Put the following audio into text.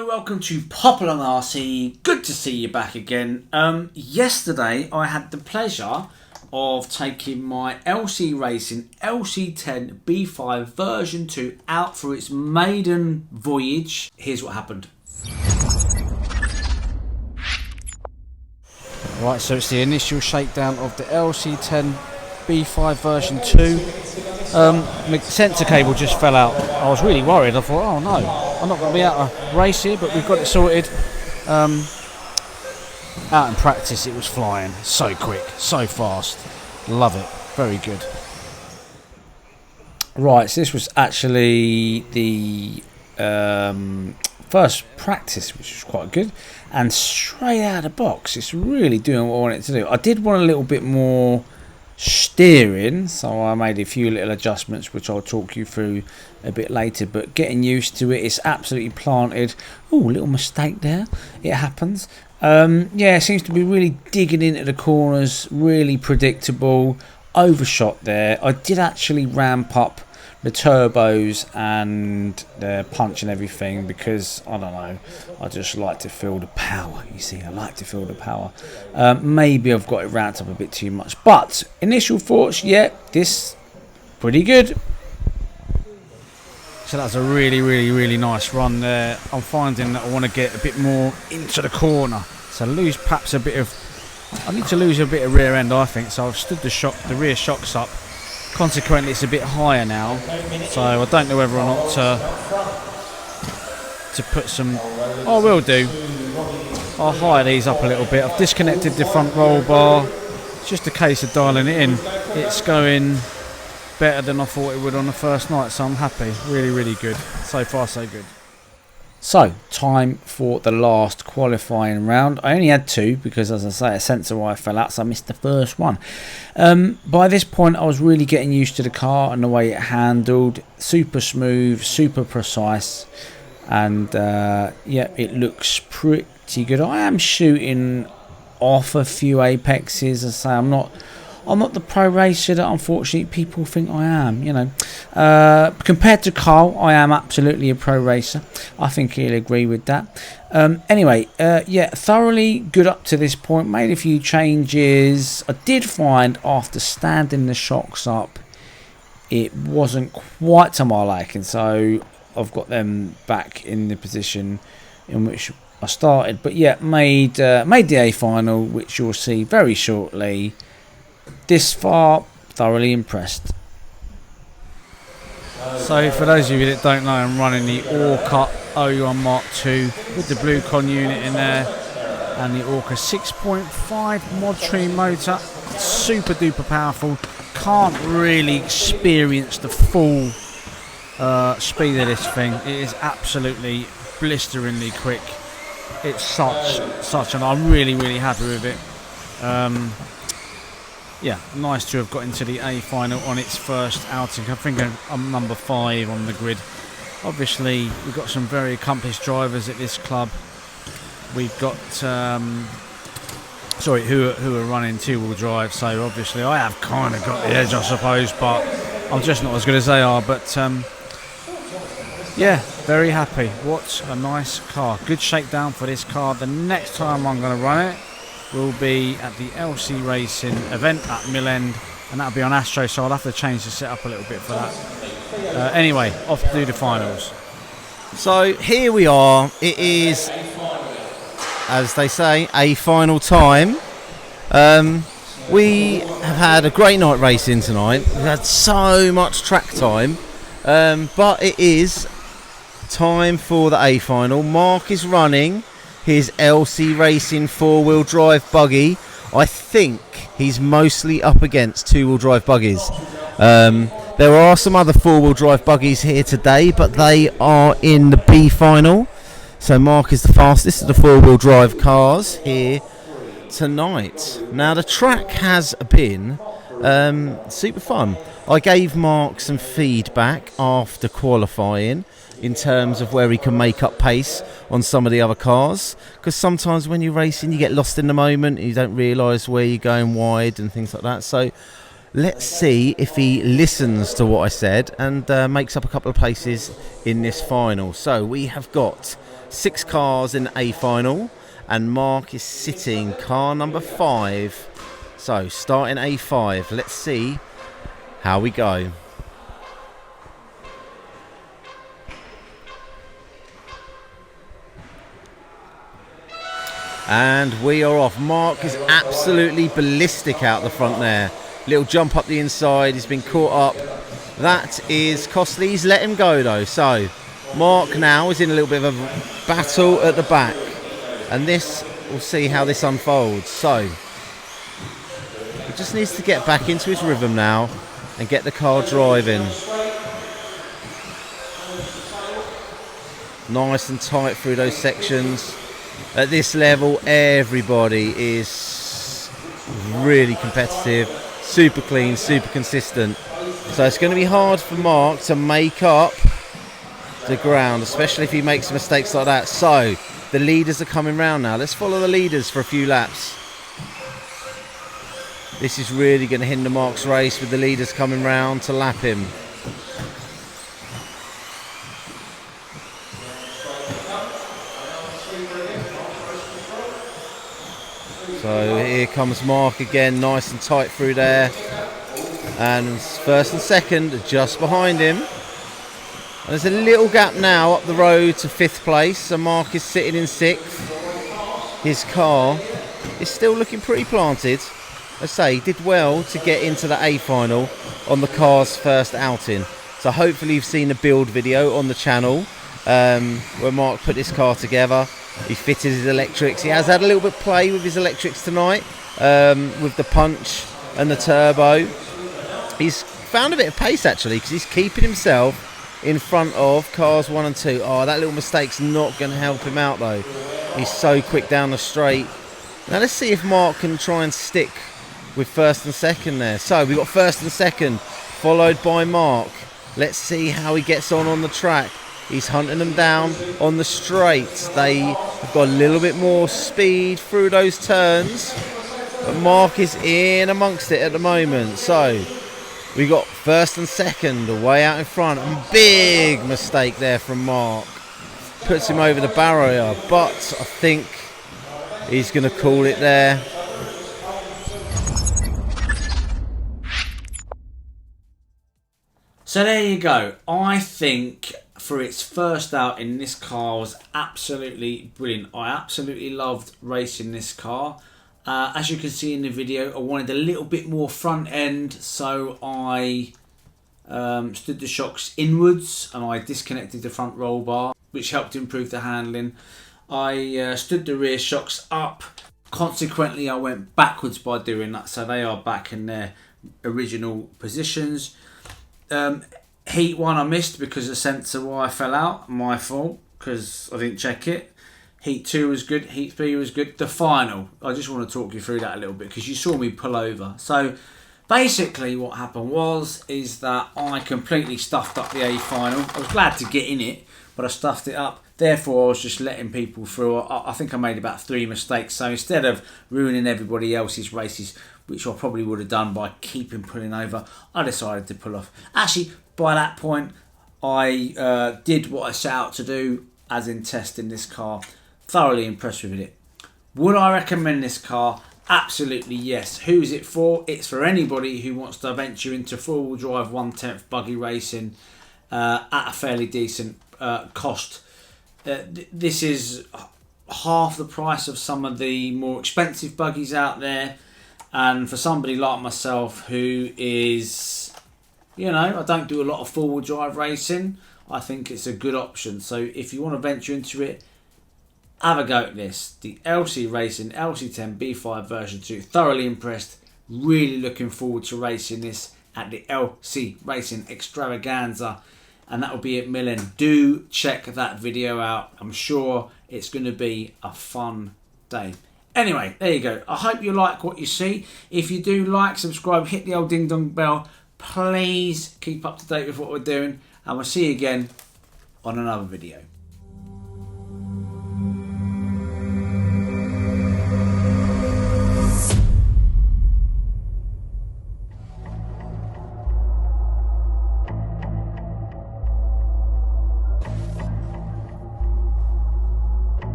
Hello, welcome to Popalong RC. Good to see you back again. Yesterday I had the pleasure of taking my LC Racing LC10B5 version 2 out for its maiden voyage. Here's what happened. Right, so it's the initial shakedown of the LC10B5 version 2. My sensor cable just fell out. I was really worried. I thought, oh no, I'm not going to be able to race here, but we've got it sorted. Out in practice, it was flying so quick, so fast. Love it. Very good. Right, so this was actually the first practice, which was quite good. And straight out of the box, it's really doing what I want it to do. I did want a little bit more steering, so I made a few little adjustments which I'll talk you through a bit later, but getting used to it, it's absolutely planted. Oh, little mistake there, it happens. Yeah, it seems to be really digging into the corners, really predictable. Overshot there. I did actually ramp up the turbos and the punch and everything because, I don't know, I just like to feel the power. You see, I like to feel the power. Maybe I've got it ramped up a bit too much, but initial thoughts, yeah, this pretty good. So that's a really nice run there. I'm finding that I want to get a bit more into the corner, so lose perhaps a bit of, I need to lose a bit of rear end, I think. So I've stood the rear shocks up. Consequently, it's a bit higher now, so I don't know whether or not to put some. I will do. I'll higher these up a little bit. I've disconnected the front roll bar. It's just a case of dialing it in. It's going better than I thought it would on the first night, so I'm happy. Really good. So far, so good. So, time for the last qualifying round. I only had two because, as I say, a sensor wire fell out, so I missed the first one. By this point, I was really getting used to the car and the way it handled. Super smooth, super precise, and yeah, it looks pretty good. I am shooting off a few apexes. As I say, I'm not the pro racer that unfortunately people think I am, you know. Compared to Carl, I am absolutely a pro racer. I think he'll agree with that. Anyway, yeah, thoroughly good up to this point. Made a few changes. I did find after standing the shocks up, it wasn't quite to my liking, so I've got them back in the position in which I started. But yeah, made the A final, which you'll see very shortly. This far, thoroughly impressed. So for those of you that don't know, I'm running the Orca 01 Mark II with the Blue Con unit in there and the Orca 6.5 mod tree motor. Super duper powerful. Can't really experience the full speed of this thing. It is absolutely blisteringly quick. It's such and I'm really happy with it. Yeah, nice to have got into the A final on its first outing. I think I'm number 5 on the grid. Obviously, we've got some very accomplished drivers at this club. We've got, who are running two-wheel drive. So obviously, I have kind of got the edge, I suppose, but I'm just not as good as they are. But yeah, very happy. What a nice car. Good shakedown for this car. The next time I'm going to run it will be at the LC Racing event at Mill-End, and that'll be on Astro, so I'll have to change the setup a little bit for that. Anyway, off to do the finals. So here we are. It is, as they say, a final time. We have had a great night racing tonight. We've had so much track time, but it is time for the A final. Mark is running his LC Racing 4-wheel drive buggy. I think he's mostly up against 2-wheel drive buggies. There are some other 4-wheel drive buggies here today, but they are in the B final. So Mark is the fastest of the 4-wheel drive cars here tonight. Now the track has been super fun. I gave Mark some feedback after qualifying in terms of where he can make up pace on some of the other cars, because sometimes when you're racing you get lost in the moment and you don't realise where you're going wide and things like that. So let's see if he listens to what I said and makes up a couple of places in this final. So we have got 6 cars in the A final, and Mark is sitting car number 5. So starting A5, let's see how we go. And we are off. Mark is absolutely ballistic out the front there. Little jump up the inside. He's been caught up. That is costly. He's let him go though. So Mark now is in a little bit of a battle at the back. And this, we'll see how this unfolds. So he just needs to get back into his rhythm now and get the car driving. Nice and tight through those sections. At this level, everybody is really competitive, super clean, super consistent. So it's going to be hard for Mark to make up the ground, especially if he makes mistakes like that. So the leaders are coming round now. Let's follow the leaders for a few laps. This is really going to hinder Mark's race with the leaders coming round to lap him. So here comes Mark again, nice and tight through there. And first and second just behind him. And there's a little gap now up the road to 5th place. So Mark is sitting in 6th. His car is still looking pretty planted. As I say, he did well to get into the A final on the car's first outing. So hopefully you've seen the build video on the channel where Mark put this car together. He fitted his electrics. He has had a little bit of play with his electrics tonight, with the punch and the turbo. He's found a bit of pace actually, because he's keeping himself in front of cars 1 and 2. Oh, that little mistake's not going to help him out though. He's so quick down the straight. Now let's see if Mark can try and stick with 1st and 2nd there. So we've got 1st and 2nd, followed by Mark. Let's see how he gets on the track. He's hunting them down on the straights. They have got a little bit more speed through those turns. But Mark is in amongst it at the moment. So we got 1st and 2nd way out in front. And big mistake there from Mark. Puts him over the barrier. But I think he's going to call it there. So there you go. I think for its first outing, this car was absolutely brilliant. I absolutely loved racing this car. As you can see in the video, I wanted a little bit more front end, so I stood the shocks inwards and I disconnected the front roll bar, which helped improve the handling. I stood the rear shocks up. Consequently, I went backwards by doing that, so they are back in their original positions. Heat 1 I missed because the sensor wire fell out. My fault, because I didn't check it. Heat 2 was good. Heat 3 was good. The final, I just want to talk you through that a little bit because you saw me pull over. So basically what happened is that I completely stuffed up the A final. I was glad to get in it, but I stuffed it up. Therefore I was just letting people through. I think I made about 3 mistakes. So instead of ruining everybody else's races, which I probably would have done by pulling over, I decided to pull off. Actually, by that point, I did what I set out to do, as in testing this car. Thoroughly impressed with it. Would I recommend this car? Absolutely yes. Who is it for? It's for anybody who wants to venture into four-wheel drive 1/10 buggy racing at a fairly decent cost. This is half the price of some of the more expensive buggies out there. And for somebody like myself who is, you know, I don't do a lot of four-wheel drive racing, I think it's a good option. So if you want to venture into it, have a go at this. The LC Racing LC10B5 version 2. Thoroughly impressed. Really looking forward to racing this at the LC Racing Extravaganza. And that will be at Millen. Do check that video out. I'm sure it's going to be a fun day. Anyway, there you go. I hope you like what you see. If you do, like, subscribe, hit the old ding dong bell. Please keep up to date with what we're doing. And we'll see you again on another video.